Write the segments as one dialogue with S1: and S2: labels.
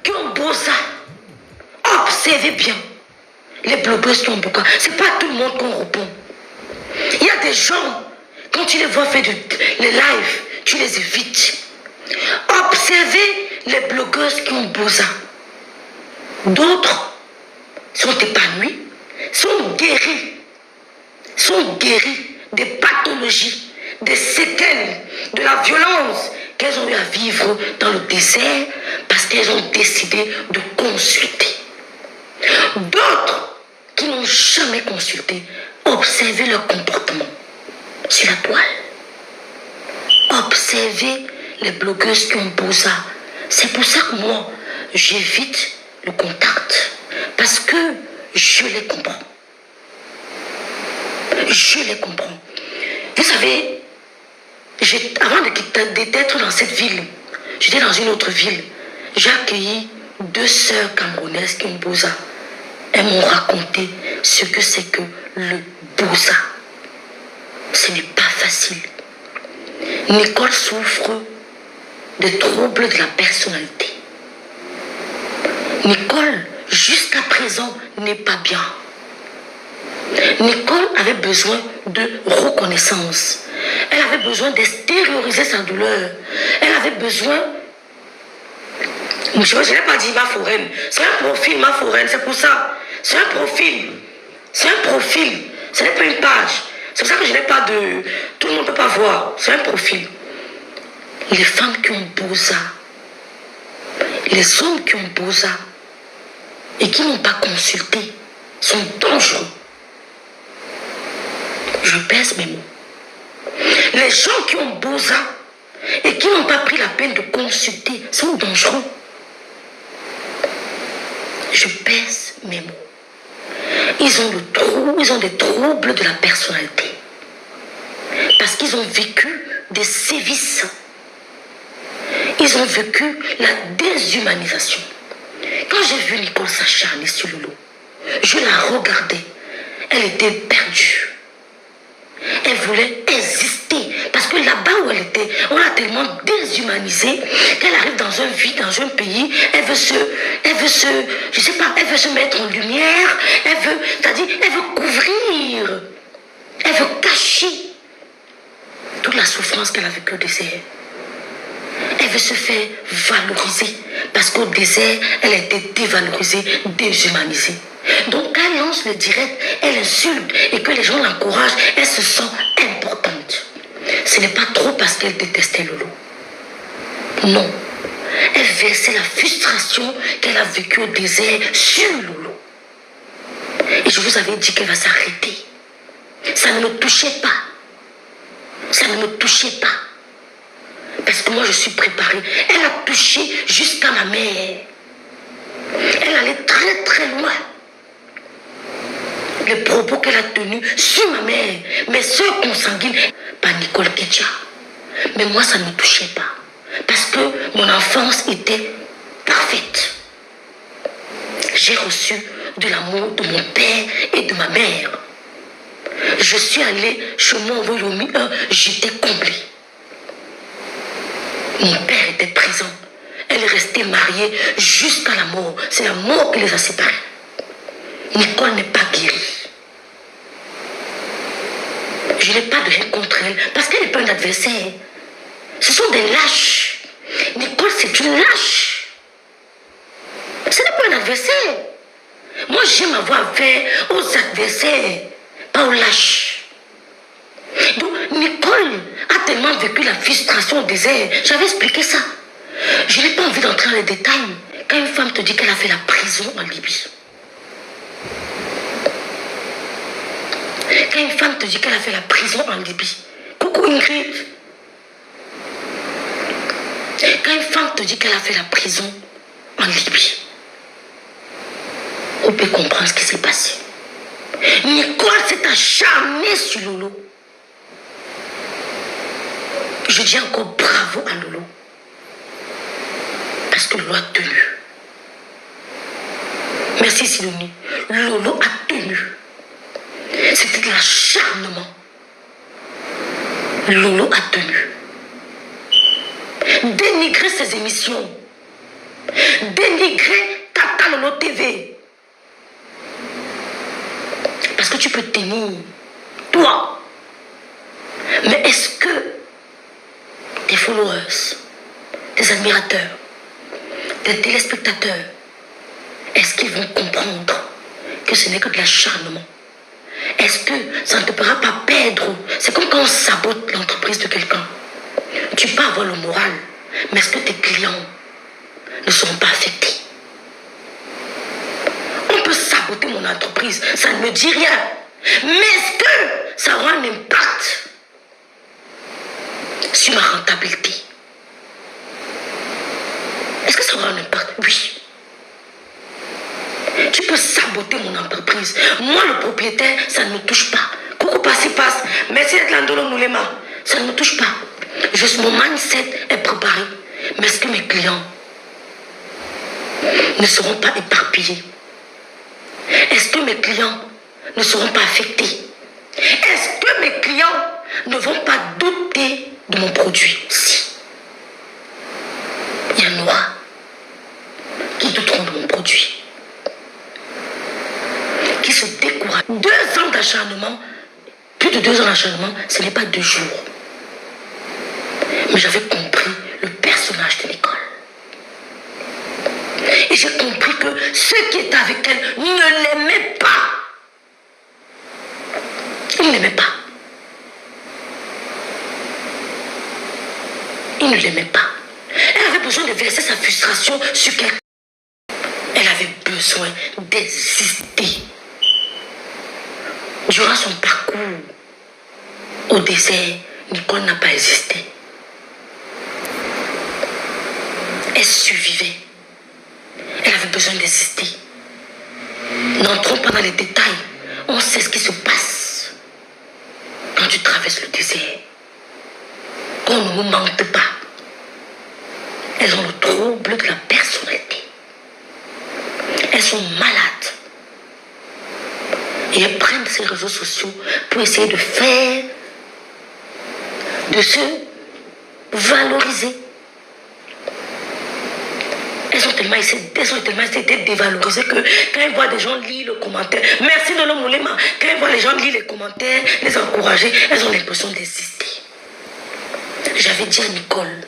S1: qui ont beau ça. Observez bien. Les blogueuses qui ont beaucoup. C'est pas tout le monde qu'on répond. Il y a des gens, quand tu les vois faire les lives, tu les évites. Observez les blogueuses qui ont beau ça. D'autres sont épanouies, sont guéries des pathologies, des séquelles, de la violence qu'elles ont eu à vivre dans le désert parce qu'elles ont décidé de consulter. D'autres qui n'ont jamais consulté, observez leur comportement sur la toile. Observez les blogueuses qui ont beau ça. C'est pour ça que moi, j'évite le contact. Parce que je les comprends. Je les comprends. Vous savez, avant d'être dans cette ville, j'étais dans une autre ville. J'ai accueilli 2 sœurs camerounaises qui ont Boza. Elles m'ont raconté ce que c'est que le Boza. Ce n'est pas facile. Nicole souffre de troubles de la personnalité. Nicole, jusqu'à présent, n'est pas bien. Nicole avait besoin de reconnaissance. Elle avait besoin d'extérioriser sa douleur. Elle avait besoin... Je n'ai pas dit ma foraine. C'est un profil, ma foraine, c'est pour ça. C'est un profil. C'est un profil. Ce n'est pas une page. C'est pour ça que je n'ai pas de... Tout le monde ne peut pas voir. C'est un profil. Les femmes qui ont Boza, les hommes qui ont Boza et qui n'ont pas consulté sont dangereux. Je pèse mes mots. Les gens qui ont Boza et qui n'ont pas pris la peine de consulter sont dangereux. Je pèse mes mots. Ils ont des troubles de la personnalité. Parce qu'ils ont vécu des sévices. Ils ont vécu la déshumanisation. Quand j'ai vu Nicole s'acharner sur Lolo, je la regardais. Elle était perdue. Elle voulait exister. Parce que là-bas où elle était, on l'a tellement déshumanisée qu'elle arrive dans un pays, elle veut se mettre en lumière, c'est-à-dire, elle veut couvrir, elle veut cacher toute la souffrance qu'elle a vécue au désert. Elle veut se faire valoriser parce qu'au désert, elle a été dévalorisée, déshumanisée. Donc, quand elle lance le direct, elle insulte et que les gens l'encouragent, elle se sent importante. Ce n'est pas trop parce qu'elle détestait Lolo. Non. Elle versait la frustration qu'elle a vécue au désert sur Lolo. Et je vous avais dit qu'elle va s'arrêter. Ça ne me touchait pas. Ça ne me touchait pas. Parce que moi, je suis préparée. Elle a touché jusqu'à ma mère. Elle allait très très loin. Les propos qu'elle a tenus sur ma mère, mes soeurs consanguines, par Nicole Kedja. Mais moi, ça ne me touchait pas. Parce que mon enfance était parfaite. J'ai reçu de l'amour de mon père et de ma mère. Je suis allée chez mon Voyomi 1, j'étais comblée. Mon père était présent. Elle est restée mariée jusqu'à la mort. C'est la mort qui les a séparés. Nicole n'est pas guérie. Je n'ai pas de rien contre elle parce qu'elle n'est pas une adversaire. Ce sont des lâches. Nicole, c'est une lâche. Ce n'est pas un adversaire. Moi, j'aime avoir affaire aux adversaires, pas aux lâches. Donc, Nicole a tellement vécu la frustration au désert. J'avais expliqué ça. Je n'ai pas envie d'entrer dans les détails. Quand une femme te dit qu'elle a fait la prison en Libye. Quand une femme te dit qu'elle a fait la prison en Libye. Coucou Ingrid. Quand une femme te dit qu'elle a fait la prison en Libye. On peut comprendre ce qui s'est passé. Nicole s'est acharnée sur Lolo. Je dis encore bravo à Lolo. Parce que Lolo a tenu. Merci Sidonie. Lolo a tenu. C'était de l'acharnement. Lolo a tenu. Dénigrer ses émissions. dénigrer Tata Lolo TV. Parce que tu peux tenir, toi. Mais est-ce que tes followers, tes admirateurs, tes téléspectateurs, est-ce qu'ils vont comprendre que ce n'est que de l'acharnement? Est-ce que ça ne te fera pas perdre? C'est comme quand on sabote l'entreprise de quelqu'un. Tu peux avoir le moral, mais est-ce que tes clients ne seront pas affectés? On peut saboter mon entreprise, ça ne me dit rien. Mais est-ce que ça aura un impact sur ma rentabilité? Est-ce que ça aura un impact? Oui. Tu peux saboter mon entreprise. Moi, le propriétaire, ça ne me touche pas. Coucou, passe. Merci d'être là, Ndolo Moulema. Ça ne me touche pas. Juste mon mindset est préparé. Mais est-ce que mes clients ne seront pas éparpillés? Est-ce que mes clients ne seront pas affectés? Est-ce que mes clients ne vont pas douter de mon produit? Si. Il y en aura qui douteront de mon produit. Qui se découragent. 2 ans d'acharnement, plus de 2 ans d'acharnement, ce n'est pas 2 jours. Mais j'avais compris le personnage de l'école. Et j'ai compris que ceux qui étaient avec elle ne l'aimaient pas. Ils ne l'aimaient pas. Ils ne l'aimaient pas. Elle avait besoin de verser sa frustration sur quelqu'un. Elle avait besoin d'exister. Durant son parcours au désert, Nicole n'a pas existé. Elle survivait. Elle avait besoin d'exister. N'entrons pas dans les détails. On sait ce qui se passe quand tu traverses le désert. On ne nous mente pas. Elles ont le trouble de la personnalité. Elles sont malades. Et elles prennent ces réseaux sociaux pour essayer de faire, de se valoriser. Elles ont tellement essayé d'être dévalorisées que quand elles voient des gens lire le commentaire, merci de l'homme Moulema, quand elles voient les gens lire les commentaires, les encourager, elles ont l'impression d'exister. J'avais dit à Nicole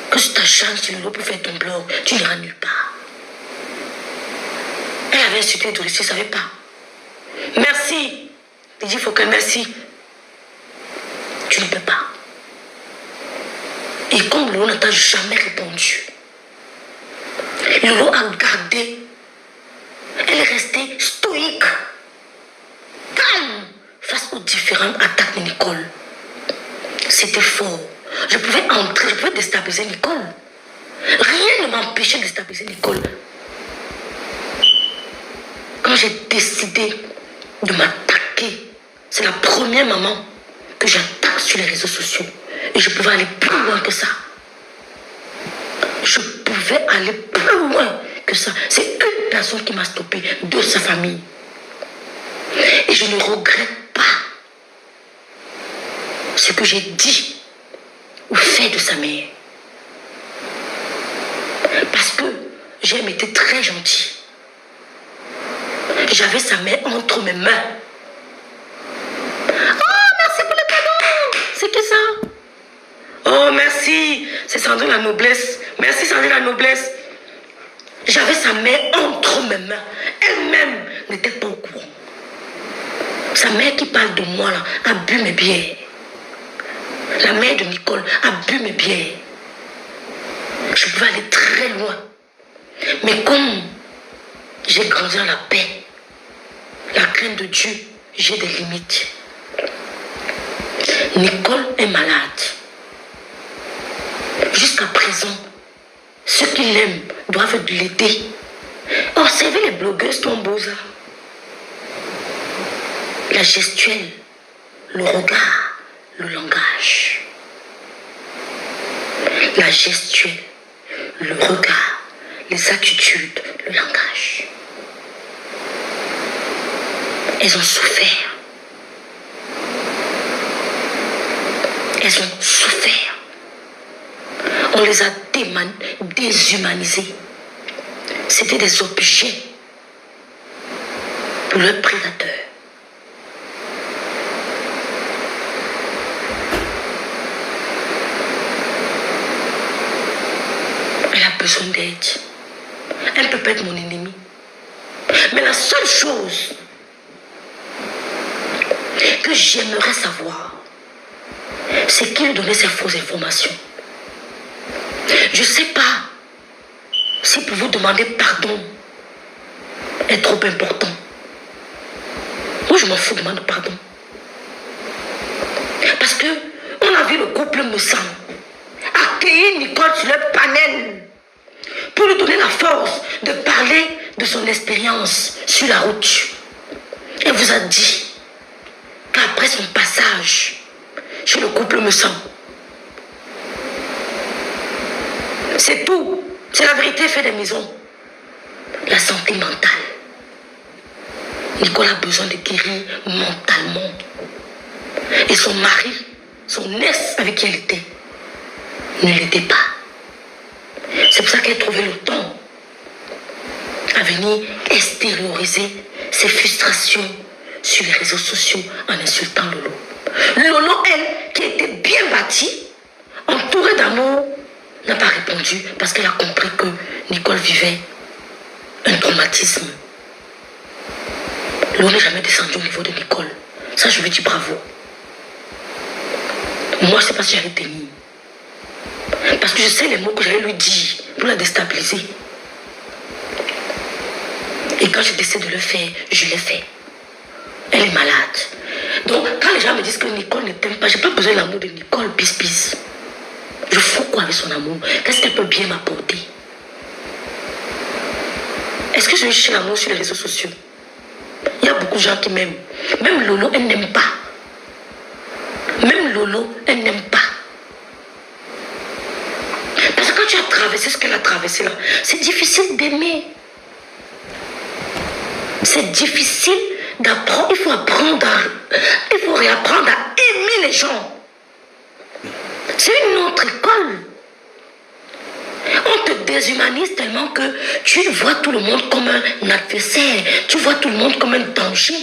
S1: que si tu as chance pour faire ton blog, tu n'iras nulle part. Elle avait insulté Doris, je ne savais pas. Merci. Il dit, il faut que merci. Tu ne peux pas. Et comme Lolo n'a t'a jamais répondu, Lolo a gardé. Elle est restée stoïque, calme, face aux différentes attaques de Nicole. C'était fort. Je pouvais entrer, je pouvais déstabiliser Nicole. Rien ne m'empêchait de déstabiliser Nicole. Quand j'ai décidé de m'attaquer, c'est la première maman que j'attaque sur les réseaux sociaux. Et je pouvais aller plus loin que ça. Je pouvais aller plus loin que ça. C'est une personne qui m'a stoppé de sa famille. Et je ne regrette pas ce que j'ai dit ou fait de sa mère. Parce que j'aime été très gentille. J'avais sa mère entre mes mains. Oh, merci pour le cadeau. C'est qui ça? Oh, merci. C'est Sandrine la noblesse. Merci Sandrine la noblesse. J'avais sa mère entre mes mains. Elle-même n'était pas au courant. Sa mère qui parle de moi là, a bu mes bières. La mère de Nicole a bu mes bières. Je pouvais aller très loin. Mais comme j'ai grandi dans la paix, la crainte de Dieu, j'ai des limites. Nicole est malade. Jusqu'à présent, ceux qui l'aiment doivent l'aider. Observez les blogueuses Tombosa. La gestuelle, le regard, le langage. La gestuelle, le regard, les attitudes, le langage. Elles ont souffert. Elles ont souffert. On les a déshumanisées. C'était des objets pour leurs prédateurs. Elle a besoin d'aide. Elle peut pas être mon ennemi. Mais la seule chose que j'aimerais savoir, c'est qu'il donnait ces fausses informations. Je ne sais pas si pour vous demander pardon est trop important. Moi, je m'en fous de demander pardon. Parce que on a vu le couple Moussant accueillir Nicole sur le panel pour lui donner la force de parler de son expérience sur la route. Elle vous a dit qu'après son passage chez le couple Moussant, c'est tout. C'est la vérité fait des maisons. La santé mentale. Nicole a besoin de guérir mentalement. Et son mari, son ex avec qui elle était, ne l'était pas. C'est pour ça qu'elle trouvait le temps à venir extérioriser ses frustrations sur les réseaux sociaux en insultant Lolo. Lolo, elle, qui était bien bâtie, entourée d'amour, n'a pas répondu parce qu'elle a compris que Nicole vivait un traumatisme. Lolo n'est jamais descendu au niveau de Nicole. Ça, je lui dis bravo. Moi, je ne sais pas si j'allais tenir. Parce que je sais les mots que j'allais lui dire pour la déstabiliser. Et quand je décide de le faire, je l'ai fait. Elle est malade. Donc, quand les gens me disent que Nicole ne t'aime pas, je n'ai pas besoin de l'amour de Nicole, bis. Je fous quoi avec son amour? Qu'est-ce qu'elle peut bien m'apporter? Est-ce que je vais chercher l'amour sur les réseaux sociaux? Il y a beaucoup de gens qui m'aiment. Même Lolo, elle n'aime pas. Même Lolo, elle n'aime pas. Parce que quand tu as traversé ce qu'elle a traversé là, c'est difficile d'aimer. C'est difficile d'apprendre. Il faut réapprendre à aimer les gens. C'est une autre école. On te déshumanise tellement que tu vois tout le monde comme un adversaire. Tu vois tout le monde comme un danger.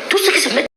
S1: Tous ceux qui se mettent